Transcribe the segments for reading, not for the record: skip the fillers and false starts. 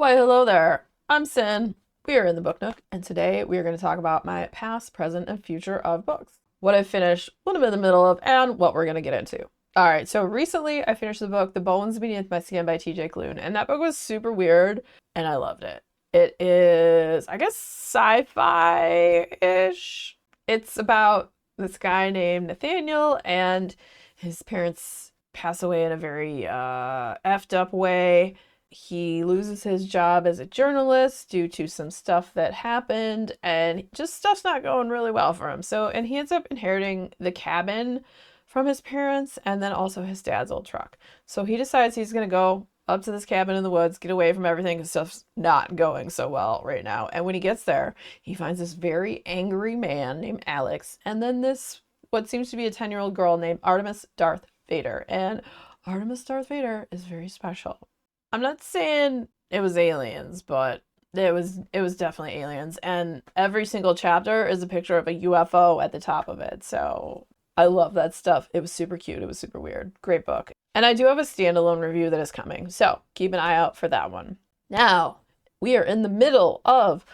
Why, hello there. I'm Sin. We are in the Book Nook, and today we are going to talk about my past, present, and future of books. What I've finished, what I'm in the middle of, and what we're going to get into. All right, so recently I finished the book The Bones Beneath My Skin by TJ Klune, and that book was super weird, and I loved it. It is, I guess, sci-fi-ish. It's about this guy named Nathaniel, and his parents pass away in a very effed up way. He loses his job as a journalist due to some stuff that happened, and just stuff's not going really well for him. And he ends up inheriting the cabin from his parents and then also his dad's old truck. So he decides he's going to go up to this cabin in the woods, get away from everything because stuff's not going so well right now. And when he gets there, he finds this very angry man named Alex, and then this, what seems to be a 10-year-old girl named Artemis Darth Vader. And Artemis Darth Vader is very special. I'm not saying it was aliens, but it was definitely aliens. And every single chapter is a picture of a UFO at the top of it. So I love that stuff. It was super cute. It was super weird. Great book. And I do have a standalone review that is coming. So keep an eye out for that one. Now, we are in the middle of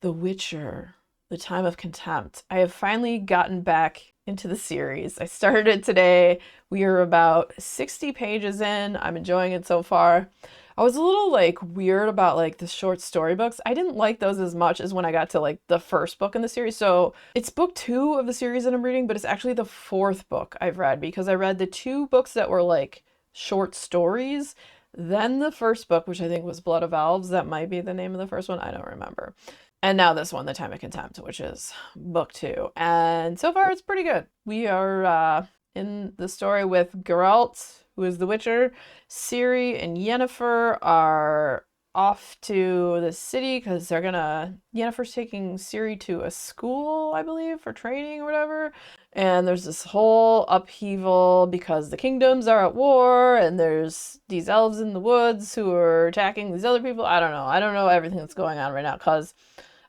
The Witcher, The Time of Contempt. I have finally gotten back into the series. I started it today. We are about 60 pages in. I'm enjoying it so far. I was a little weird about the short story books. I didn't like those as much as when I got to the first book in the series. So it's book 2 of the series that I'm reading, but it's actually the 4th book I've read because I read the 2 books that were short stories. Then the first book, which I think was Blood of Elves. That might be the name of the first one. I don't remember. And now this one, The Time of Contempt, which is book 2. And so far it's pretty good. We are in the story with Geralt, who is the Witcher. Ciri and Yennefer are off to the city because Yennefer's taking Ciri to a school, I believe, for training or whatever. And there's this whole upheaval because the kingdoms are at war and there's these elves in the woods who are attacking these other people. I don't know. I don't know everything that's going on right now because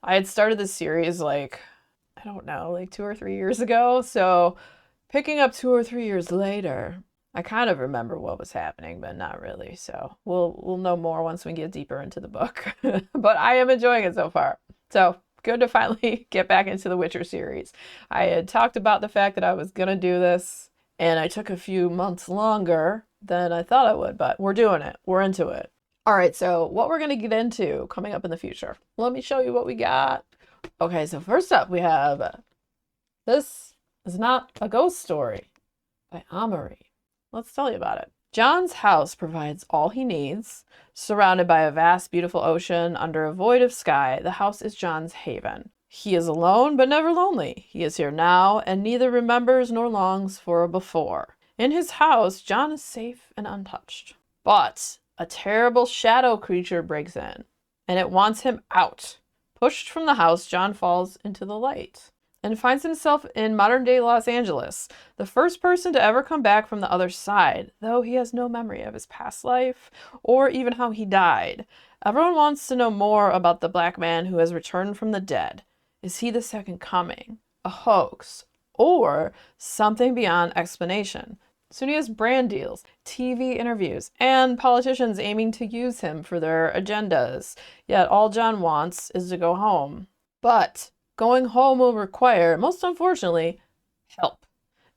I had started this series I don't know, 2 or 3 years ago. So picking up 2 or 3 years later, I kind of remember what was happening, but not really. So we'll know more once we get deeper into the book. But I am enjoying it so far. So good to finally get back into the Witcher series. I had talked about the fact that I was going to do this, and I took a few months longer than I thought I would, but we're doing it. We're into it. All right, so what we're going to get into coming up in the future. Let me show you what we got. Okay, so first up we have This Is Not a Ghost Story by Amory. Let's tell you about it. John's house provides all he needs. Surrounded by a vast, beautiful ocean under a void of sky, the house is John's haven. He is alone, but never lonely. He is here now, and neither remembers nor longs for a before. In his house, John is safe and untouched. But a terrible shadow creature breaks in, and it wants him out. Pushed from the house, John falls into the light and finds himself in modern-day Los Angeles, the first person to ever come back from the other side, though he has no memory of his past life or even how he died. Everyone wants to know more about the black man who has returned from the dead. Is he the second coming, a hoax, or something beyond explanation? Soon he has brand deals, TV interviews, and politicians aiming to use him for their agendas. Yet all John wants is to go home. But going home will require, most unfortunately, help.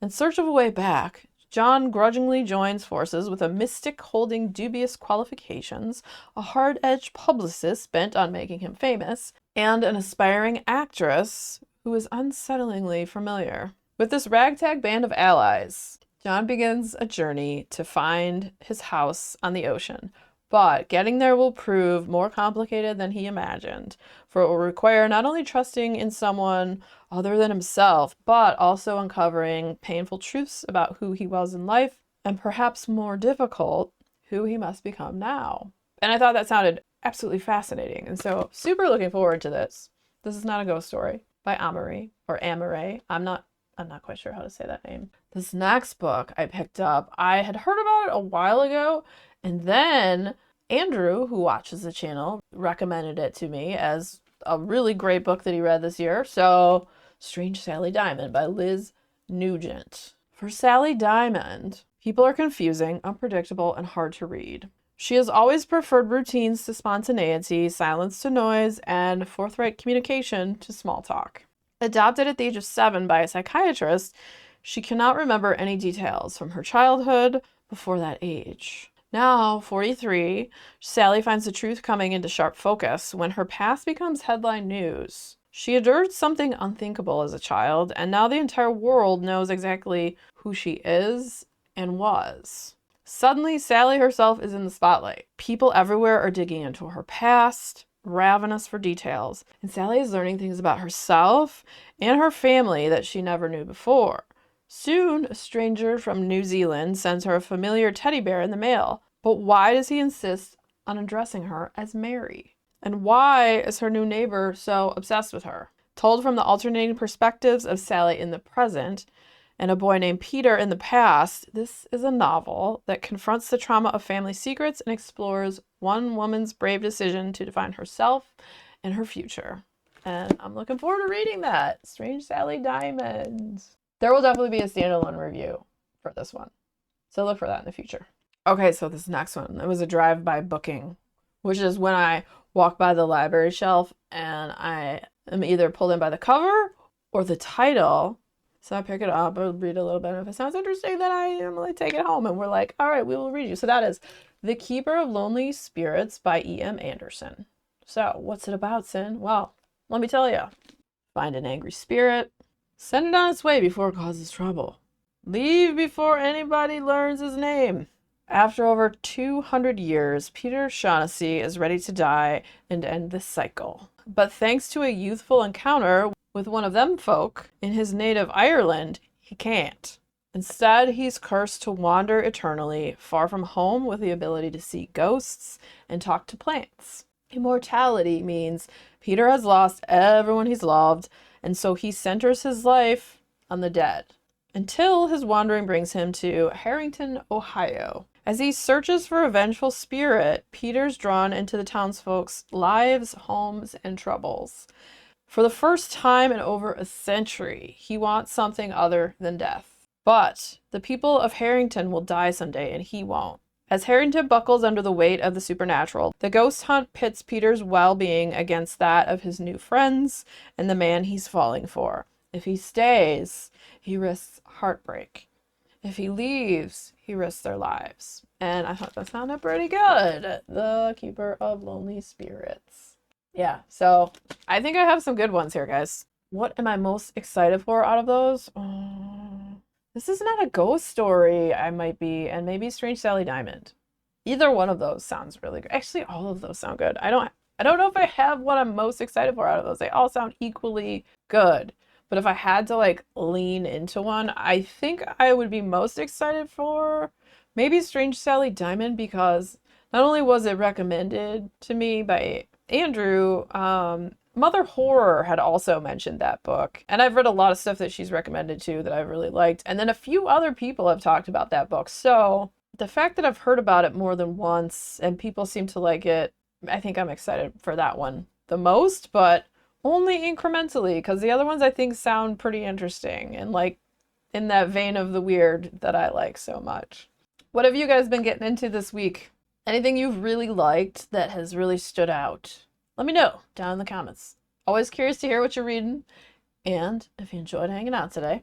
In search of a way back, John grudgingly joins forces with a mystic holding dubious qualifications, a hard-edged publicist bent on making him famous, and an aspiring actress who is unsettlingly familiar. With this ragtag band of allies, John begins a journey to find his house on the ocean. But getting there will prove more complicated than he imagined, for it will require not only trusting in someone other than himself, but also uncovering painful truths about who he was in life, and perhaps more difficult, who he must become now. And I thought that sounded absolutely fascinating, and so super looking forward to this. This Is Not a Ghost Story by Amory, or Amory. I'm not quite sure how to say that name. This next book I picked up, I had heard about it a while ago, and then Andrew, who watches the channel, recommended it to me as a really great book that he read this year. So, Strange Sally Diamond by Liz Nugent. For Sally Diamond, people are confusing, unpredictable, and hard to read. She has always preferred routines to spontaneity, silence to noise, and forthright communication to small talk. Adopted at the age of 7 by a psychiatrist, she cannot remember any details from her childhood before that age. Now, 43, Sally finds the truth coming into sharp focus when her past becomes headline news. She endured something unthinkable as a child, and now the entire world knows exactly who she is and was. Suddenly, Sally herself is in the spotlight. People everywhere are digging into her past, ravenous for details, and Sally is learning things about herself and her family that she never knew before. Soon, a stranger from New Zealand sends her a familiar teddy bear in the mail. But why does he insist on addressing her as Mary? And why is her new neighbor so obsessed with her? Told from the alternating perspectives of Sally in the present and a boy named Peter in the past, this is a novel that confronts the trauma of family secrets and explores one woman's brave decision to define herself and her future. And I'm looking forward to reading that. Strange Sally Diamond. There will definitely be a standalone review for this one, so look for that in the future. Okay, so this next one, it was a drive-by booking, which is when I walk by the library shelf and I am either pulled in by the cover or the title. So I pick it up, I'll read a little bit, and if it sounds interesting, then I normally take it home, and we're like, all right, we will read you. So that is The Keeper of Lonely Spirits by E.M. Anderson. So what's it about, Sin? Well, let me tell you. Find an angry spirit. Send it on its way before it causes trouble. Leave before anybody learns his name. After over 200 years, Peter Shaughnessy is ready to die and end this cycle. But thanks to a youthful encounter with one of them folk in his native Ireland, he can't. Instead, he's cursed to wander eternally, far from home with the ability to see ghosts and talk to plants. Immortality means Peter has lost everyone he's loved, and so he centers his life on the dead, until his wandering brings him to Harrington, Ohio. As he searches for a vengeful spirit, Peter's drawn into the townsfolk's lives, homes, and troubles. For the first time in over a century, he wants something other than death. But the people of Harrington will die someday, and he won't. As Harrington buckles under the weight of the supernatural, the ghost hunt pits Peter's well-being against that of his new friends and the man he's falling for. If he stays, he risks heartbreak. If he leaves, he risks their lives. And I thought that sounded pretty good. The Keeper of Lonely Spirits. Yeah, so I think I have some good ones here, guys. What am I most excited for out of those? This is not a ghost story, I might be, and maybe Strange Sally Diamond. Either one of those sounds really good. Actually, all of those sound good. I don't know if I have what I'm most excited for out of those. They all sound equally good. But if I had to like lean into one, I think I would be most excited for maybe Strange Sally Diamond, because not only was it recommended to me by Andrew, Mother Horror had also mentioned that book. And I've read a lot of stuff that she's recommended too that I've really liked. And then a few other people have talked about that book. So the fact that I've heard about it more than once and people seem to like it, I think I'm excited for that one the most, but only incrementally, because the other ones I think sound pretty interesting and like in that vein of the weird that I like so much. What have you guys been getting into this week? Anything you've really liked that has really stood out? Let me know down in the comments. Always curious to hear what you're reading. And if you enjoyed hanging out today,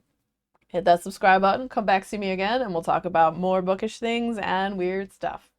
hit that subscribe button, come back see me again, and we'll talk about more bookish things and weird stuff.